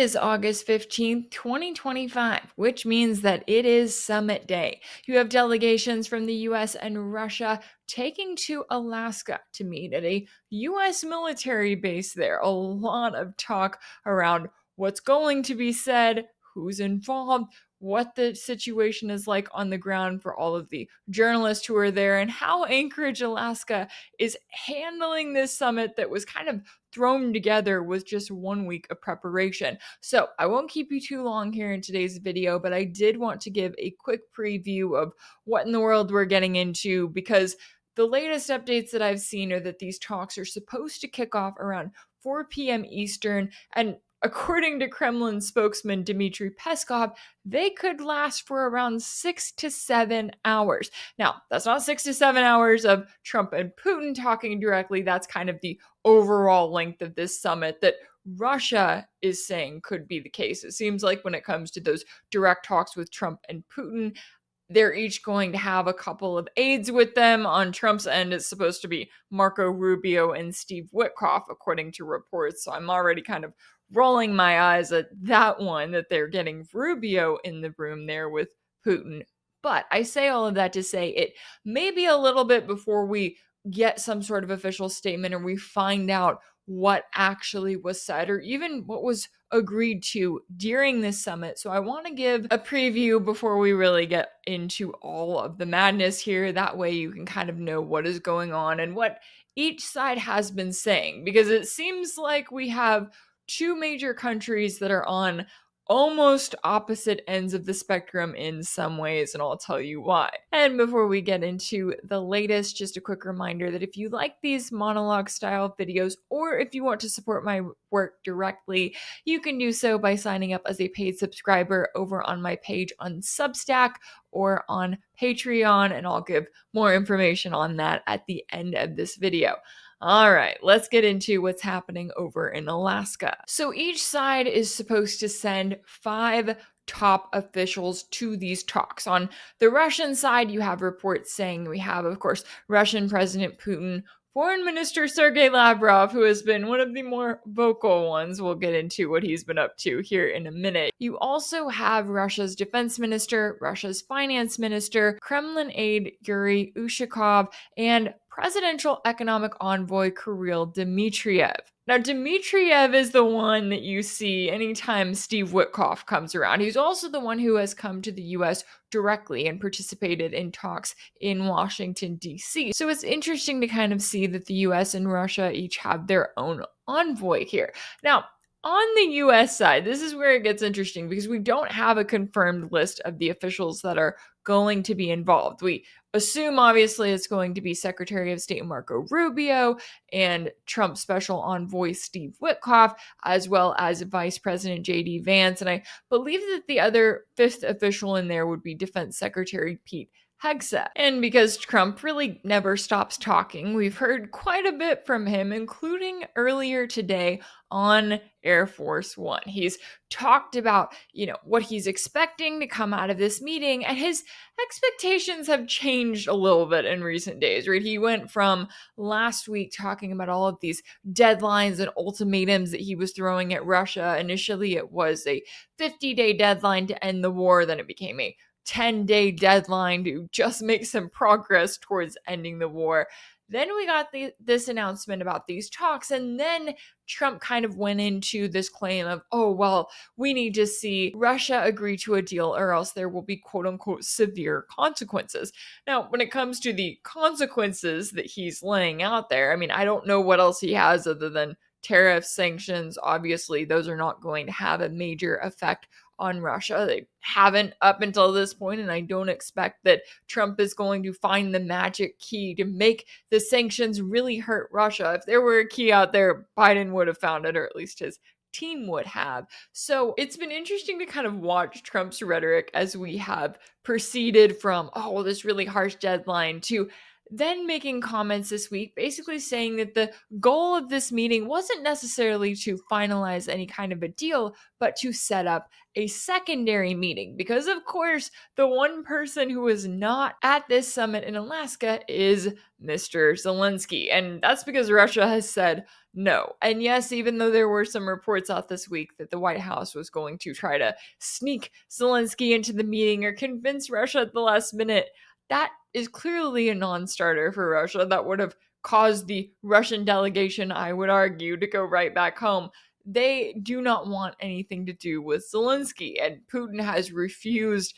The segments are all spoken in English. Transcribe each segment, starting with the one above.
is August 15th, 2025, which means that it is summit day. You have delegations from the US and Russia taking to Alaska to meet at a US military base there. A lot of talk around what's going to be said, who's involved, what the situation is like on the ground for all of the journalists who are there, and how Anchorage, Alaska is handling this summit that was kind of thrown together with just 1 week of preparation. So I won't keep you too long here in today's video, but I did want to give a quick preview of what in the world we're getting into, because the latest updates that I've seen are that these talks are supposed to kick off around 4 p.m. Eastern, and according to Kremlin spokesman Dmitry Peskov, they could last for around 6 to 7 hours. Now, that's not 6 to 7 hours of Trump and Putin talking directly. That's kind of the overall length of this summit that Russia is saying could be the case. It seems like when it comes to those direct talks with Trump and Putin, they're each going to have a couple of aides with them. On Trump's end, it's supposed to be Marco Rubio and Steve Witkoff, according to reports. So I'm already kind of rolling my eyes at that one, that they're getting Rubio in the room there with Putin. But I say all of that to say it may be a little bit before we get some sort of official statement or we find out what actually was said or even what was agreed to during this summit. So I want to give a preview before we really get into all of the madness here. That way you can kind of know what is going on and what each side has been saying, because it seems like we have two major countries that are on almost opposite ends of the spectrum in some ways, and I'll tell you why. And before we get into the latest, just a quick reminder that if you like these monologue style videos, or if you want to support my work directly, you can do so by signing up as a paid subscriber over on my page on Substack or on Patreon, and I'll give more information on that at the end of this video. All right, let's get into what's happening over in Alaska. So each side is supposed to send 5 top officials to these talks. On the Russian side, you have reports saying we have, of course, Russian President Putin, Foreign Minister Sergey Lavrov, who has been one of the more vocal ones. We'll get into what he's been up to here in a minute. You also have Russia's defense minister, Russia's finance minister, Kremlin aide Yuri Ushakov, and presidential economic envoy Kirill Dmitriev. Now, Dmitriev is the one that you see anytime Steve Witkoff comes around. He's also the one who has come to the US directly and participated in talks in Washington, D.C. So it's interesting to kind of see that the US and Russia each have their own envoy here. Now, on the US side, this is where it gets interesting because we don't have a confirmed list of the officials that are going to be involved. We assume, obviously, it's going to be Secretary of State Marco Rubio and Trump Special Envoy Steve Witkoff, as well as Vice President J.D. Vance. And I believe that the other 5th official in there would be Defense Secretary Pete Hegseth. And because Trump really never stops talking, we've heard quite a bit from him, including earlier today on Air Force One. He's talked about, what he's expecting to come out of this meeting, and his expectations have changed a little bit in recent days, right? He went from last week talking about all of these deadlines and ultimatums that he was throwing at Russia. Initially, it was a 50-day deadline to end the war. Then it became a 10-day deadline to just make some progress towards ending the war. Then we got this announcement about these talks, and then Trump kind of went into this claim of, we need to see Russia agree to a deal or else there will be quote-unquote severe consequences. Now, when it comes to the consequences that he's laying out there, I don't know what else he has other than tariffs, sanctions. Obviously, those are not going to have a major effect on Russia. They haven't up until this point, and I don't expect that Trump is going to find the magic key to make the sanctions really hurt Russia. If there were a key out there, Biden would have found it, or at least his team would have. So it's been interesting to kind of watch Trump's rhetoric as we have proceeded from, this really harsh deadline to then making comments this week, basically saying that the goal of this meeting wasn't necessarily to finalize any kind of a deal, but to set up a secondary meeting. Because, of course, the one person who is not at this summit in Alaska is Mr. Zelensky. And that's because Russia has said no. And yes, even though there were some reports out this week that the White House was going to try to sneak Zelensky into the meeting or convince Russia at the last minute, that is clearly a non-starter for Russia. That would have caused the Russian delegation, I would argue, to go right back home. They do not want anything to do with Zelensky, and Putin has refused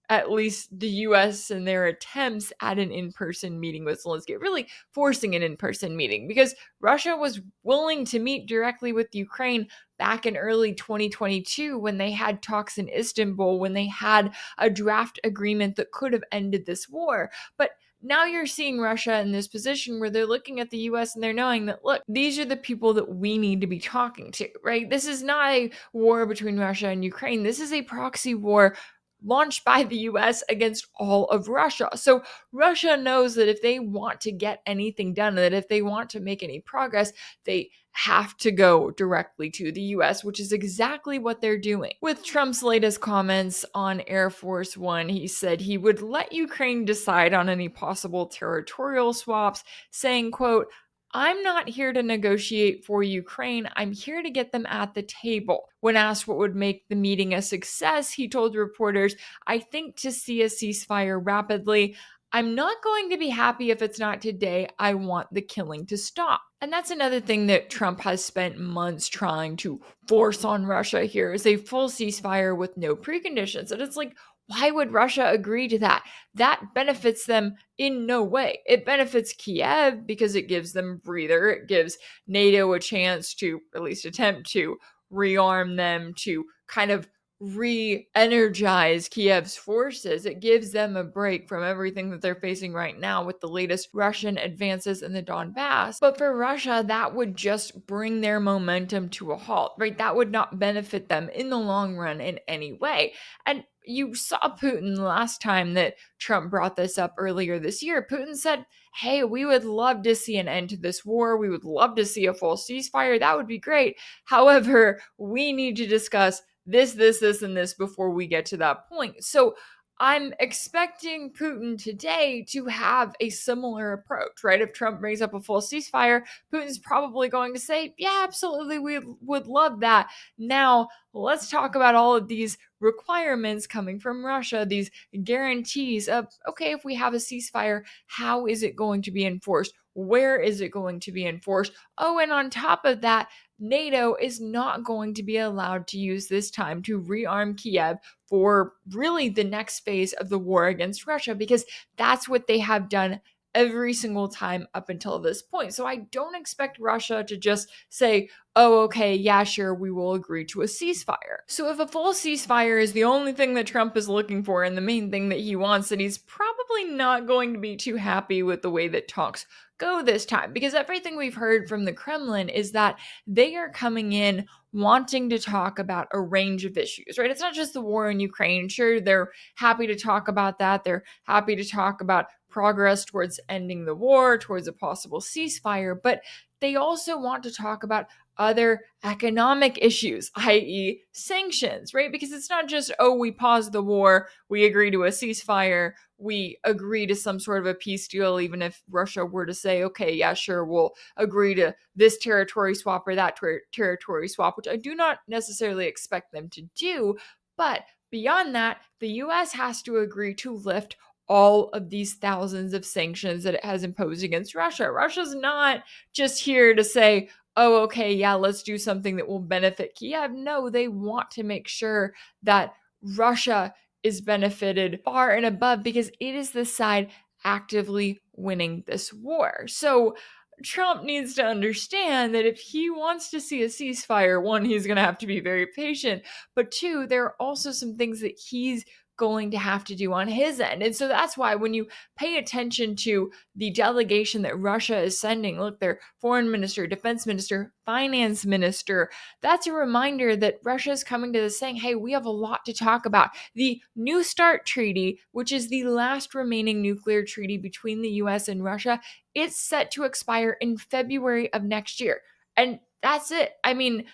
at least the US and their attempts at an in-person meeting with Zelensky, really forcing an in-person meeting, because Russia was willing to meet directly with Ukraine back in early 2022 when they had talks in Istanbul, when they had a draft agreement that could have ended this war. But now you're seeing Russia in this position where they're looking at the US and they're knowing that, look, these are the people that we need to be talking to, right? This is not a war between Russia and Ukraine. This is a proxy war launched by the US against all of Russia. So Russia knows that if they want to get anything done, that if they want to make any progress, they have to go directly to the US, which is exactly what they're doing. With Trump's latest comments on Air Force One, he said he would let Ukraine decide on any possible territorial swaps, saying, quote, "I'm not here to negotiate for Ukraine. I'm here to get them at the table." When asked what would make the meeting a success, he told reporters, "I think to see a ceasefire rapidly. I'm not going to be happy if it's not today. I want the killing to stop." And that's another thing that Trump has spent months trying to force on Russia here, is a full ceasefire with no preconditions. And it's like, why would Russia agree to that? That benefits them in no way. It benefits Kiev because it gives them breather. It gives NATO a chance to at least attempt to rearm them, to kind of re-energize Kiev's forces. It gives them a break from everything that they're facing right now with the latest Russian advances in the Donbass. But for Russia, that would just bring their momentum to a halt, right? That would not benefit them in the long run in any way. And you saw Putin last time that Trump brought this up earlier this year. Putin said, hey, we would love to see an end to this war. We would love to see a full ceasefire. That would be great. However, we need to discuss this, and this before we get to that point. So I'm expecting Putin today to have a similar approach, right? If Trump brings up a full ceasefire, Putin's probably going to say, yeah, absolutely, we would love that. Now, let's talk about all of these requirements coming from Russia, these guarantees of, okay, if we have a ceasefire, how is it going to be enforced? Where is it going to be enforced? Oh, and on top of that, NATO is not going to be allowed to use this time to rearm Kiev for really the next phase of the war against Russia, because that's what they have done every single time up until this point. So I don't expect Russia to just say, oh, okay, yeah, sure, we will agree to a ceasefire. So if a full ceasefire is the only thing that Trump is looking for and the main thing that he wants, then he's probably not going to be too happy with the way that talks go this time, because everything we've heard from the Kremlin is that they are coming in wanting to talk about a range of issues, right? It's not just the war in Ukraine. Sure, they're happy to talk about that. They're happy to talk about progress towards ending the war, towards a possible ceasefire, but they also want to talk about other economic issues, i.e. sanctions, right? Because it's not just, oh, we pause the war, we agree to a ceasefire, we agree to some sort of a peace deal, even if Russia were to say, okay, yeah, sure, we'll agree to this territory swap or that territory swap, which I do not necessarily expect them to do. But beyond that, the US has to agree to lift all of these thousands of sanctions that it has imposed against Russia. Russia's not just here to say, oh, okay, yeah, let's do something that will benefit Kiev. No, they want to make sure that Russia is benefited far and above, because it is the side actively winning this war. So Trump needs to understand that if he wants to see a ceasefire, one, he's going to have to be very patient, but two, there are also some things that he's going to have to do on his end. And so that's why when you pay attention to the delegation that Russia is sending, look, their foreign minister, defense minister, finance minister, that's a reminder that Russia is coming to this saying, hey, we have a lot to talk about. The New START Treaty, which is the last remaining nuclear treaty between the US and Russia, it's set to expire in February of next year. And that's it. I mean,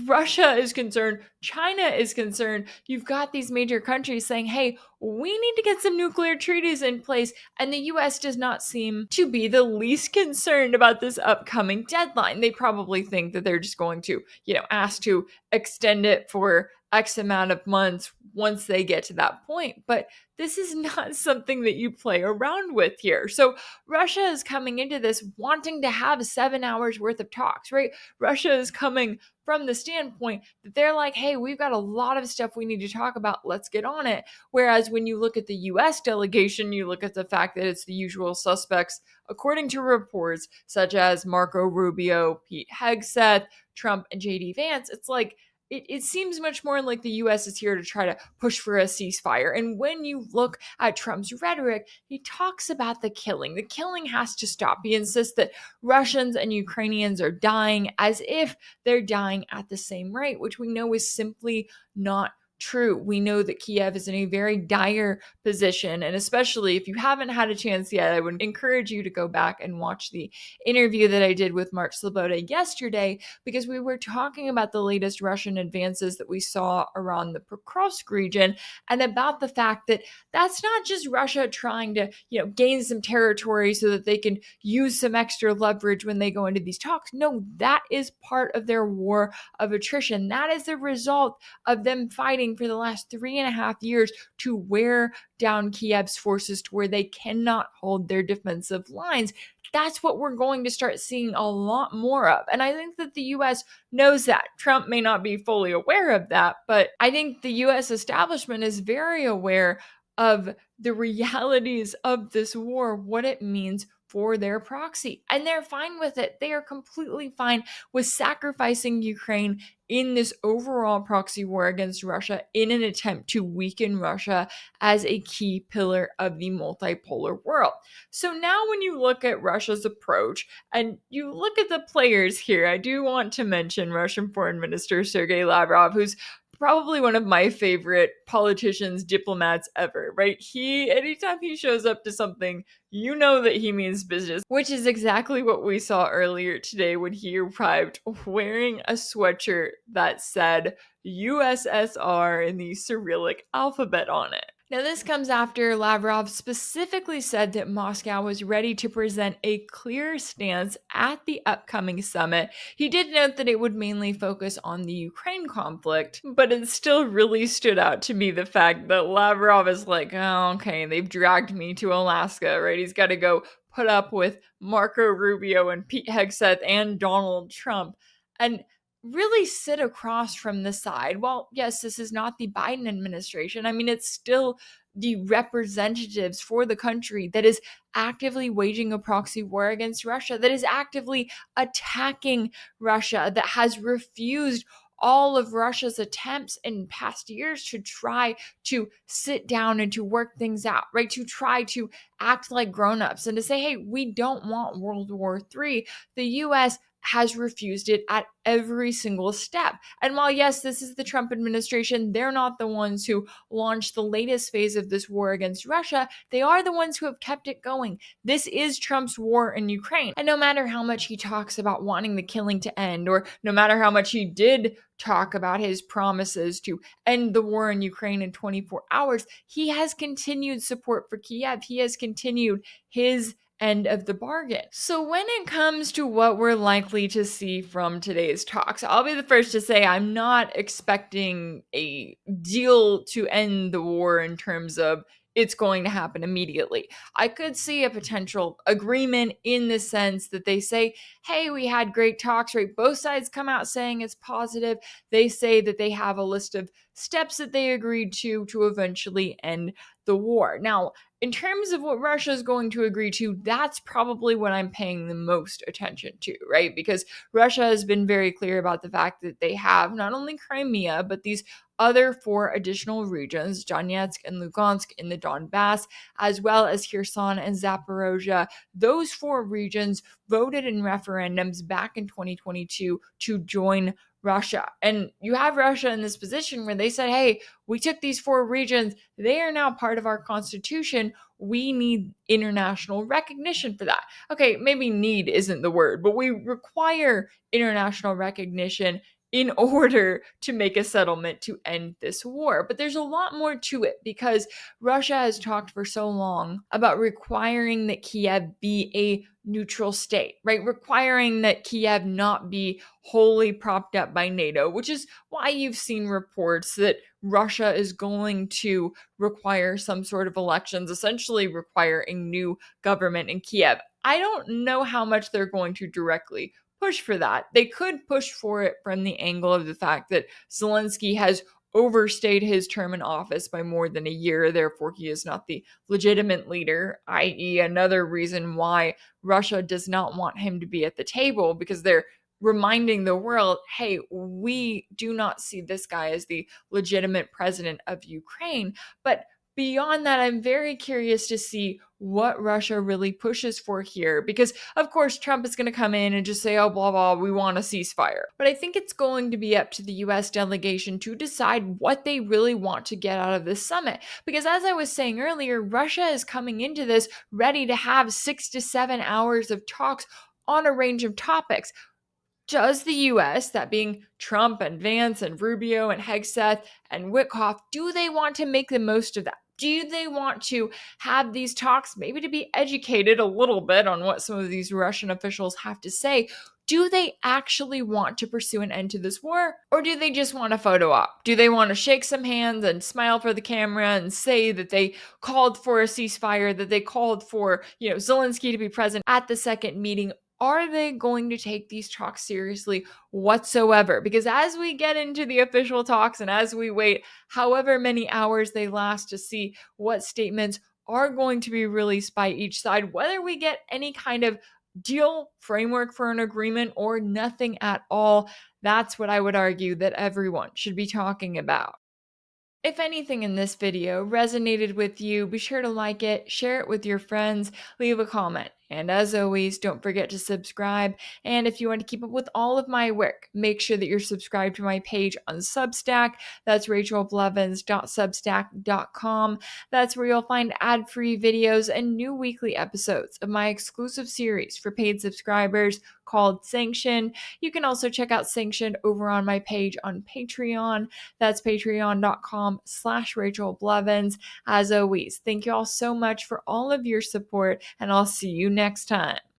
Russia is concerned, China is concerned. You've got these major countries saying, hey, we need to get some nuclear treaties in place. And the US does not seem to be the least concerned about this upcoming deadline. They probably think that they're just going to, ask to extend it for X amount of months once they get to that point. But this is not something that you play around with here. So Russia is coming into this wanting to have 7 hours worth of talks, right? Russia is coming from the standpoint that they're like, hey, we've got a lot of stuff we need to talk about. Let's get on it. Whereas when you look at the US delegation, you look at the fact that it's the usual suspects, according to reports such as Marco Rubio, Pete Hegseth, Trump, and JD Vance. It's like, it seems much more like the US is here to try to push for a ceasefire. And when you look at Trump's rhetoric, he talks about the killing. The killing has to stop. He insists that Russians and Ukrainians are dying as if they're dying at the same rate, which we know is simply not true. We know that Kiev is in a very dire position, and especially if you haven't had a chance yet, I would encourage you to go back and watch the interview that I did with Mark Sloboda yesterday, because we were talking about the latest Russian advances that we saw around the Pokrovsk region, and about the fact that that's not just Russia trying to, gain some territory so that they can use some extra leverage when they go into these talks. No, that is part of their war of attrition. That is the result of them fighting for the last 3.5 years to wear down Kiev's forces to where they cannot hold their defensive lines. That's what we're going to start seeing a lot more of. And I think that the US knows that. Trump may not be fully aware of that, but I think the US establishment is very aware of the realities of this war, what it means for their proxy. And they're fine with it. They are completely fine with sacrificing Ukraine in this overall proxy war against Russia in an attempt to weaken Russia as a key pillar of the multipolar world. So now when you look at Russia's approach and you look at the players here, I do want to mention Russian Foreign Minister Sergey Lavrov, who's probably one of my favorite politicians, diplomats ever, right? Anytime he shows up to something, you know that he means business, which is exactly what we saw earlier today when he arrived wearing a sweatshirt that said USSR in the Cyrillic alphabet on it. Now, this comes after Lavrov specifically said that Moscow was ready to present a clear stance at the upcoming summit. He did note that it would mainly focus on the Ukraine conflict, but it still really stood out to me the fact that Lavrov is like, oh, okay, they've dragged me to Alaska, right? He's got to go put up with Marco Rubio and Pete Hegseth and Donald Trump. And really sit across from the side. Well, yes, this is not the Biden administration. I mean, it's still the representatives for the country that is actively waging a proxy war against Russia, that is actively attacking Russia, that has refused all of Russia's attempts in past years to try to sit down and to work things out, right? To try to act like grown-ups and to say, hey, we don't want World War III. The US has refused it at every single step. And while, yes, this is the Trump administration, they're not the ones who launched the latest phase of this war against Russia. They are the ones who have kept it going. This is Trump's war in Ukraine. And no matter how much he talks about wanting the killing to end, or no matter how much he did talk about his promises to end the war in Ukraine in 24 hours, he has continued support for Kiev. He has continued his end of the bargain. So when it comes to what we're likely to see from today's talks, I'll be the first to say I'm not expecting a deal to end the war in terms of it's going to happen immediately. I could see a potential agreement in the sense that they say, hey, we had great talks, right? Both sides come out saying it's positive. They say that they have a list of steps that they agreed to eventually end the war. Now, in terms of what Russia is going to agree to, that's probably what I'm paying the most attention to, right? Because Russia has been very clear about the fact that they have not only Crimea, but these other 4 additional regions, Donetsk and Lugansk in the Donbass, as well as Kherson and Zaporozhye. Those 4 regions voted in referendums back in 2022 to join Russia. And you have Russia in this position where they said, hey, we took these 4 regions. They are now part of our constitution. We need international recognition for that. Okay, maybe need isn't the word, but we require international recognition in order to make a settlement to end this war. But there's a lot more to it because Russia has talked for so long about requiring that Kiev be a neutral state, right? Requiring that Kiev not be wholly propped up by NATO, which is why you've seen reports that Russia is going to require some sort of elections, essentially require a new government in Kiev. I don't know how much they're going to directly push for that. They could push for it from the angle of the fact that Zelensky has overstayed his term in office by more than a year. Therefore, he is not the legitimate leader, i.e., another reason why Russia does not want him to be at the table, because they're reminding the world, hey, we do not see this guy as the legitimate president of Ukraine. But beyond that, I'm very curious to see what Russia really pushes for here, because of course Trump is going to come in and just say, oh, blah, blah, we want a ceasefire. But I think it's going to be up to the US delegation to decide what they really want to get out of this summit. Because as I was saying earlier, Russia is coming into this ready to have 6 to 7 hours of talks on a range of topics. Does the US, that being Trump and Vance and Rubio and Hegseth and Witkoff, do they want to make the most of that? Do they want to have these talks, maybe to be educated a little bit on what some of these Russian officials have to say? Do they actually want to pursue an end to this war? Or do they just want a photo op? Do they want to shake some hands and smile for the camera and say that they called for a ceasefire, that they called for, Zelensky to be present at the second meeting? Are they going to take these talks seriously whatsoever? Because as we get into the official talks and as we wait however many hours they last to see what statements are going to be released by each side, whether we get any kind of deal framework for an agreement or nothing at all, that's what I would argue that everyone should be talking about. If anything in this video resonated with you, be sure to like it, share it with your friends, leave a comment. And as always, don't forget to subscribe. And if you want to keep up with all of my work, make sure that you're subscribed to my page on Substack. That's rachelblevins.substack.com. That's where you'll find ad-free videos and new weekly episodes of my exclusive series for paid subscribers called Sanctioned. You can also check out Sanctioned over on my page on Patreon. That's patreon.com/Rachel Blevins. As always, thank you all so much for all of your support, and I'll see you next time.